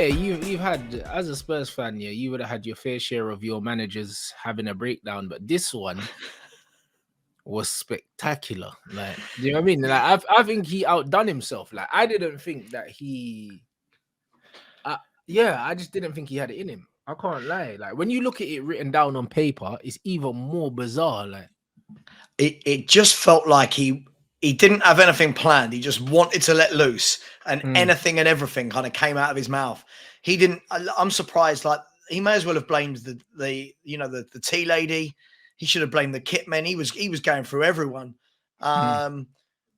you've had, as a Spurs fan, yeah, you would have had your fair share of your managers having a breakdown, but this one was spectacular. Like, do you know what I mean? Like, I think he outdone himself. Like, I didn't think that I just didn't think he had it in him. I can't lie. Like, when you look at it written down on paper, it's even more bizarre. Like, it just felt like he didn't have anything planned. He just wanted to let loose, and anything and everything kind of came out of his mouth. He didn't. I'm surprised. Like, he may as well have blamed the tea lady. He should have blamed the kit men. He was going through everyone.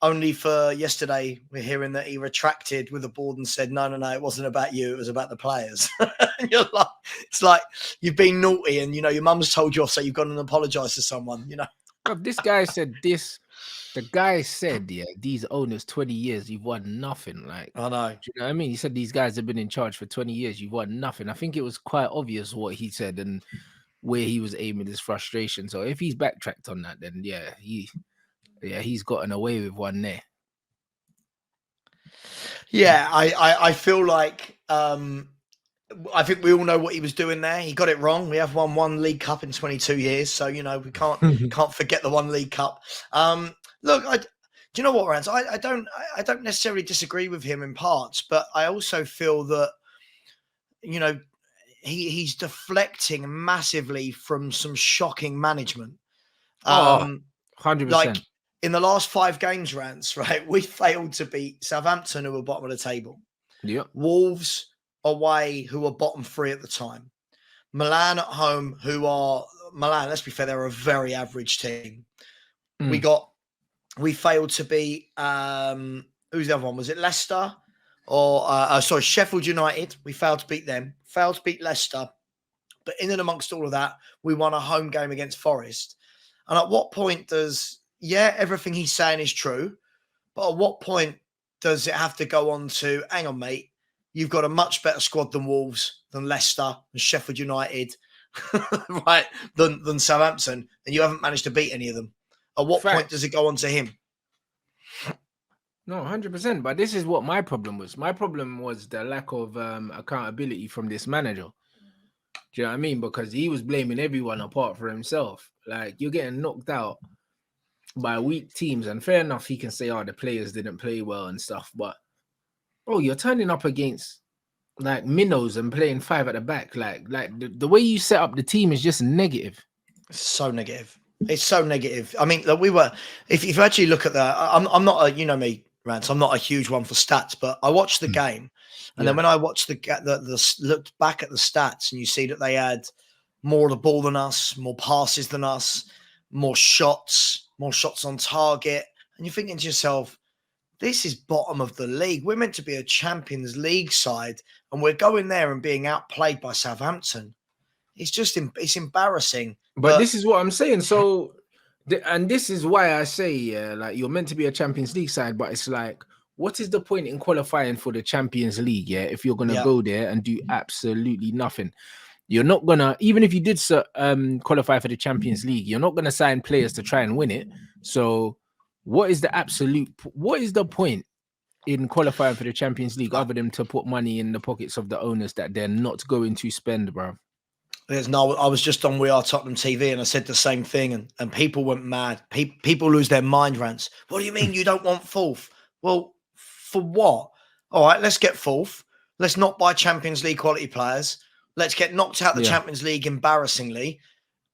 Only for yesterday, we're hearing that he retracted with the board and said, no, it wasn't about you. It was about the players. And you're like, it's like you've been naughty and, your mum's told you off, so you've gone and apologized to someone, Bro, this guy said this. The guy said, yeah, these owners, 20 years, you've won nothing. Like, I know. do you know what I mean? He said these guys have been in charge for 20 years, you've won nothing. I think it was quite obvious what he said and where he was aiming his frustration. So if he's backtracked on that, then he's gotten away with one there. Yeah, I feel like I think we all know what he was doing there. He got it wrong. We have won one League Cup in 22 years, so we can't forget the one League Cup. Look, do you know what, Rants? I don't necessarily disagree with him in parts, but I also feel that he's deflecting massively from some shocking management. 100%. Like in the last 5 games, Rants, right? We failed to beat Southampton, who were bottom of the table. Yep. Wolves away, who were bottom 3 at the time. Milan at home, Milan, let's be fair, they're a very average team. We failed to beat, who's the other one? Was it Leicester? Or, Sheffield United. We failed to beat them. Failed to beat Leicester. But in and amongst all of that, we won a home game against Forest. And at what point does, everything he's saying is true, but at what point does it have to go on to, hang on, mate, you've got a much better squad than Wolves, than Leicester, than Sheffield United, right, than Southampton, and you haven't managed to beat any of them. At what point does it go on to him? No, 100%. But this is what my problem was. My problem was the lack of accountability from this manager. Do you know what I mean? Because he was blaming everyone apart from himself. Like, you're getting knocked out by weak teams, and fair enough, he can say, the players didn't play well and stuff, but you're turning up against like minnows and playing 5 at the back. Like the way you set up the team is just negative. So negative. It's so negative. I mean, we were. If you actually look at that, I'm not a me, Rants. I'm not a huge one for stats, but I watched the game, and then when I watched the looked back at the stats, and you see that they had more of the ball than us, more passes than us, more shots on target, and you're thinking to yourself, this is bottom of the league. We're meant to be a Champions League side, and we're going there and being outplayed by Southampton. It's just it's embarrassing. But this is what I'm saying. So, and this is why I say, like, you're meant to be a Champions League side, but it's like, what is the point in qualifying for the Champions League? Yeah, if you're gonna go there and do absolutely nothing, you're not gonna. Even if you did qualify for the Champions League, you're not gonna sign players to try and win it. So, what is the point in qualifying for the Champions League other than to put money in the pockets of the owners that they're not going to spend, bro? I was just on We Are Tottenham TV and I said the same thing, and people went mad. People lose their mind, Rants. What do you mean you don't want 4th? Well, for what? All right, let's get 4th. Let's not buy Champions League quality players. Let's get knocked out the Champions League embarrassingly,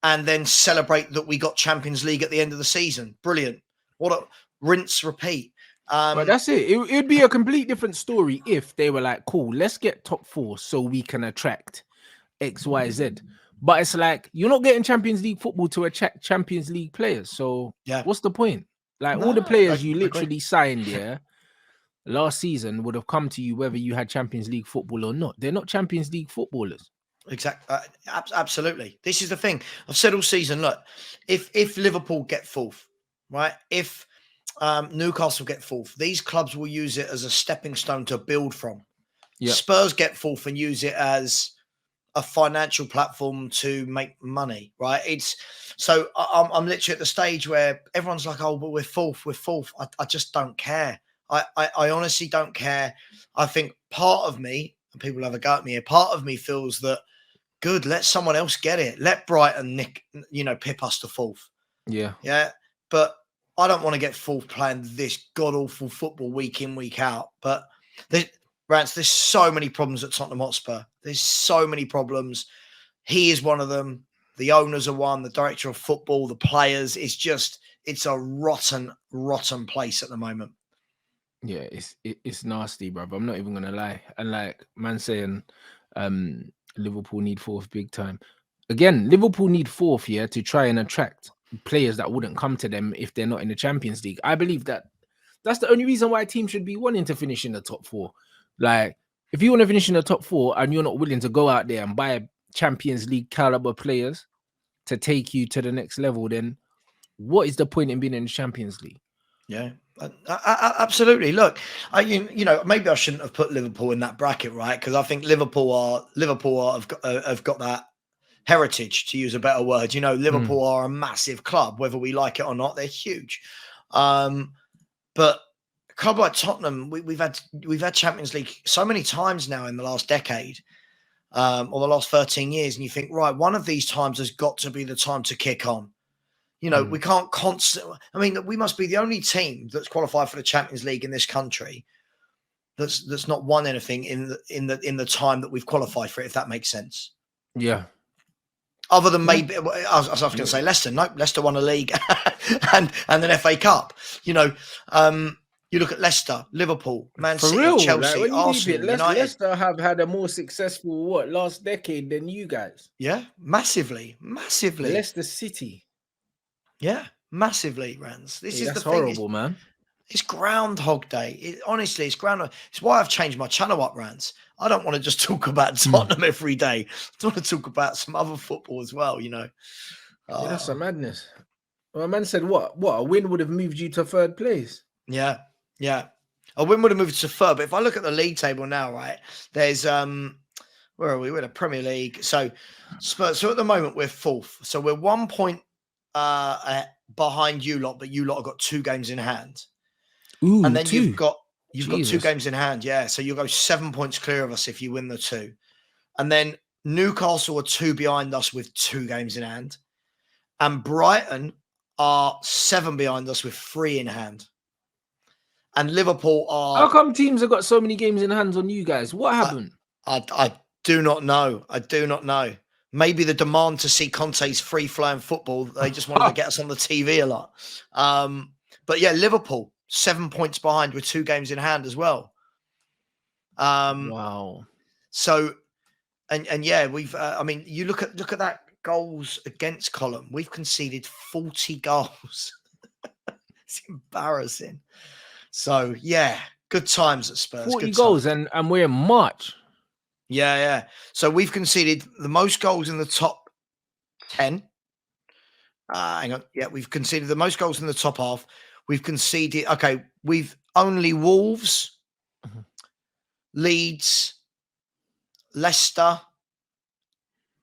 and then celebrate that we got Champions League at the end of the season. Brilliant. What a rinse, repeat. But that's it. It would be a complete different story if they were like, cool, let's get top 4 so we can attract X, Y, Z. But it's like, you're not getting Champions League football to attract Champions League players. So what's the point? Like, all the players you literally signed last season would have come to you whether you had Champions League football or not. They're not Champions League footballers. Exactly. Absolutely. This is the thing. I've said all season, look, if Liverpool get 4th, right? If Newcastle get 4th, these clubs will use it as a stepping stone to build from. Spurs get 4th and use it as a financial platform to make money, right? I'm literally at the stage where everyone's like, oh, but we're 4th. I just don't care. I honestly don't care. I think part of me, and people have a go at me. A part of me feels that good. Let someone else get it. Let Brighton pip us to fourth. Yeah. But I don't want to get fourth playing this god awful football week in, week out. But there's so many problems at Tottenham Hotspur. There's so many problems. He is one of them. The owners are one. The director of football, the players. It's a rotten, rotten place at the moment. Yeah, it's nasty, bro. I'm not even gonna lie. And like man saying, Liverpool need fourth big time. Again, Liverpool need fourth, yeah, to try and attract players that wouldn't come to them if they're not in the Champions League. I believe that's the only reason why a team should be wanting to finish in the top four. Like, if you want to finish in the top four and you're not willing to go out there and buy Champions League caliber players to take you to the next level, then what is the point in being in the Champions League? Yeah, absolutely. Look, maybe I shouldn't have put Liverpool in that bracket, right? Because I think Liverpool have got that heritage, to use a better word. Liverpool are a massive club, whether we like it or not. They're huge. But a club like Tottenham, we've had Champions League so many times now in the last decade, or the last 13 years, and you think, right, one of these times has got to be the time to kick on. We can't constantly. I mean, we must be the only team that's qualified for the Champions League in this country that's not won anything in the time that we've qualified for it. If that makes sense. Yeah. Other than maybe, I was going to say Leicester. Nope, Leicester won a league and an FA Cup. You look at Leicester, Liverpool, Man City, Chelsea, like, Arsenal, United. Leicester have had a more successful last decade than you guys. Yeah, massively. Leicester City. Yeah, massively, Rants. That's horrible, man. It's Groundhog Day. Honestly, it's Groundhog. It's why I've changed my channel up, Rants. I don't want to just talk about Tottenham every day. I want to talk about some other football as well, Yeah, that's a madness. Well, man said what? A win would have moved you to third place. Yeah. A win would have moved to third. But if I look at the league table now, right, there's where are we? We're in the Premier League. So Spurs. So at the moment we're fourth. So we're 1 point behind you lot, but you lot have got 2 games in hand. Ooh, and then two. you've got 2 games in hand. Yeah. So you'll go 7 points clear of us if you win the 2. And then Newcastle are 2 behind us with 2 games in hand. And Brighton are 7 behind us with 3 in hand. And Liverpool are... How come teams have got so many games in hand on you guys? What happened? I do not know. I do not know. Maybe the demand to see Conte's free-flowing football, they just wanted to get us on the TV a lot. But yeah, Liverpool, 7 points behind with 2 games in hand as well. Wow. So, and yeah, we've, you look at that goals against column. We've conceded 40 goals. It's embarrassing. So yeah, good times at Spurs. 40 goals and we're in March. Yeah. So we've conceded the most goals in the top 10. Hang on. Yeah, we've conceded the most goals in the top half. We've conceded. Okay, we've only Wolves, Leeds, Leicester,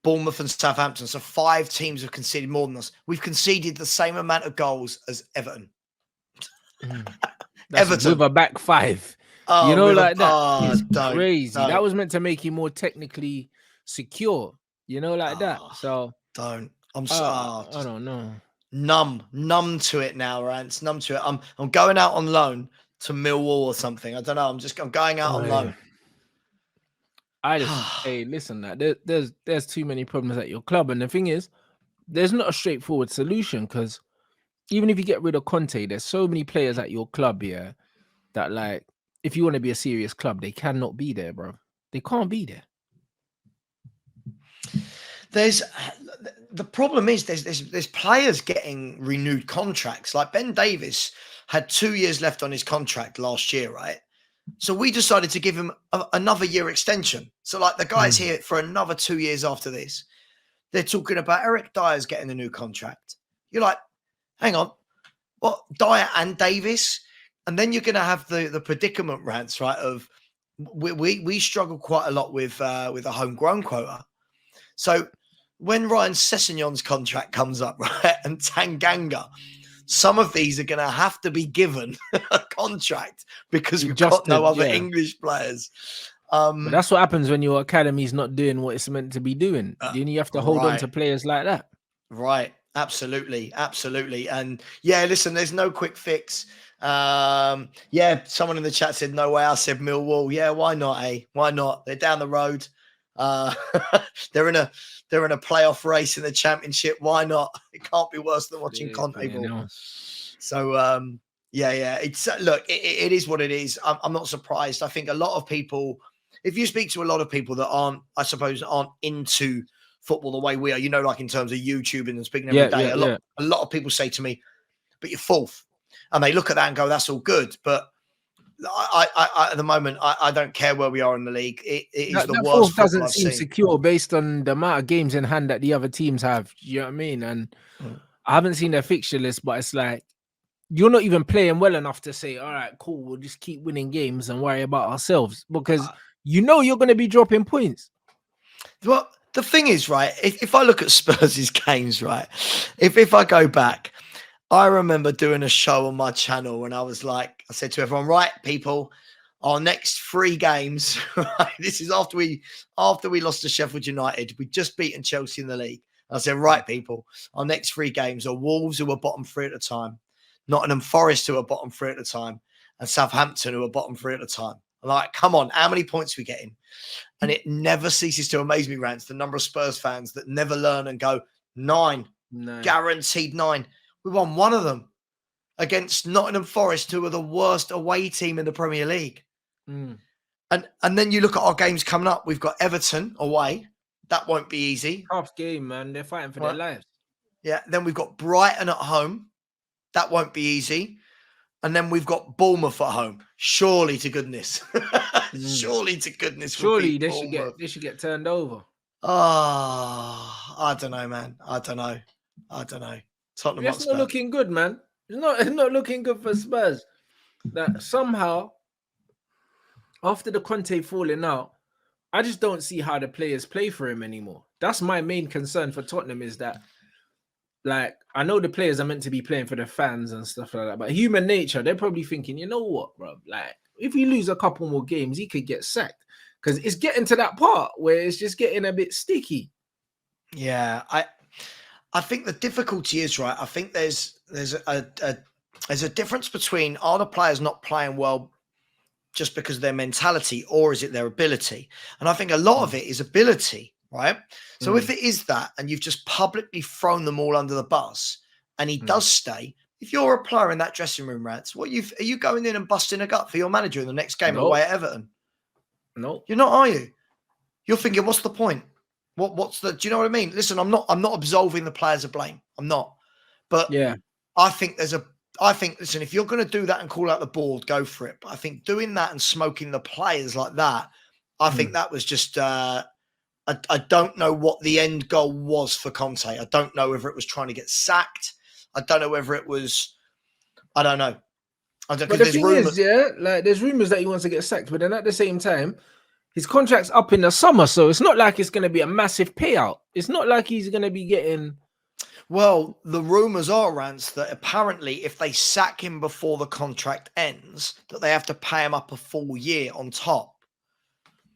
Bournemouth, and Southampton. So 5 teams have conceded more than us. We've conceded the same amount of goals as Everton. Everton with a back 5. Like that. It's crazy. Don't. That was meant to make you more technically secure. Like that. So don't. I don't know. Numb to it now, Rants. Numb to it. I'm going out on loan to Millwall or something. I don't know. I'm going out on loan. Hey, listen, there's too many problems at your club, and the thing is, there's not a straightforward solution because even if you get rid of Conte, there's so many players at your club here that, like, if you want to be a serious club, they cannot be there, bro. They can't be there. The problem is there's players getting renewed contracts. Like Ben Davies had 2 years left on his contract last year, right? So we decided to give him another year extension. So like the guy's here for another 2 years after this. They're talking about Eric Dyer's getting a new contract. You're like, hang on, what? Dyer and Davies? And then you're going to have the predicament, Rants, right? Of we struggle quite a lot with a homegrown quota. So when Ryan Sessegnon's contract comes up, right, and Tanganga, some of these are going to have to be given a contract because we've got no other English players. But that's what happens when your academy's not doing what it's meant to be doing. Then you have to hold on to players like that. Right. Absolutely. Absolutely. And yeah, listen, there's no quick fix. Yeah, someone in the chat said no way. I said Millwall. Yeah, why not? Why not? They're down the road. They're in a playoff race in the championship. Why not? It can't be worse than watching Conte ball. So yeah. It's look, it is what it is. I'm not surprised. I think a lot of people, if you speak to a lot of people that aren't into football the way we are, like in terms of YouTubing and speaking every day, a lot of people say to me, but you're fourth. And they look at that and go, that's all good. But I at the moment, I don't care where we are in the league. It is the worst football I've seen. Secure based on the amount of games in hand that the other teams have. You know what I mean? And I haven't seen their fixture list, but it's like, you're not even playing well enough to say, all right, cool, we'll just keep winning games and worry about ourselves, because you're going to be dropping points. Well, the thing is, right, if I look at Spurs' games, right, if I go back, I remember doing a show on my channel when I was like, I said to everyone, right, people, our next 3 games, right, this is after we lost to Sheffield United. We'd just beaten Chelsea in the league. I said, right, people, our next 3 games are Wolves, who were bottom 3 at the time, Nottingham Forest, who were bottom 3 at the time, and Southampton, who were bottom 3 at the time. I'm like, come on, how many points are we getting? And it never ceases to amaze me, Rants, the number of Spurs fans that never learn and go, 9, guaranteed 9. We won 1 of them against Nottingham Forest, who are the worst away team in the Premier League. And then you look at our games coming up. We've got Everton away. That won't be easy. Tough game, man. They're fighting for their lives. Yeah. Then we've got Brighton at home. That won't be easy. And then we've got Bournemouth at home. Surely to goodness. Surely to goodness. Surely they should get turned over. Oh, I don't know, man. I don't know. Tottenham It's not looking good, man. It's not looking good for Spurs. That somehow, after the Conte falling out, I just don't see how the players play for him anymore. That's my main concern for Tottenham, is that, like, I know the players are meant to be playing for the fans and stuff like that, but human nature, they're probably thinking, you know what, bro? Like, if we lose a couple more games, he could get sacked, because it's getting to that part where it's just getting a bit sticky. Yeah, I think the difficulty is, right, I think there's a difference between, are the players not playing well just because of their mentality, or is it their ability? And I think a lot of it is ability, right? So if it is that, and you've just publicly thrown them all under the bus, and he does stay, if you're a player in that dressing room, Rants, are you going in and busting a gut for your manager in the next game away at Everton? No. You're not, are you? You're thinking, what's the point? What's the? Do you know what I mean? Listen, I'm not absolving the players of blame. I'm not. But yeah, I think listen, if you're going to do that and call out the board, go for it. But I think doing that and smoking the players like that, I think that was just. I don't know what the end goal was for Conte. I don't know whether it was trying to get sacked. I don't know whether it was. I don't know. But the thing is, like, there's rumors that he wants to get sacked, but then at the same time, his contract's up in the summer, so it's not like it's going to be a massive payout. It's not like he's going to be getting. Well, the rumors are, Rants, that apparently if they sack him before the contract ends, that they have to pay him up a full year on top.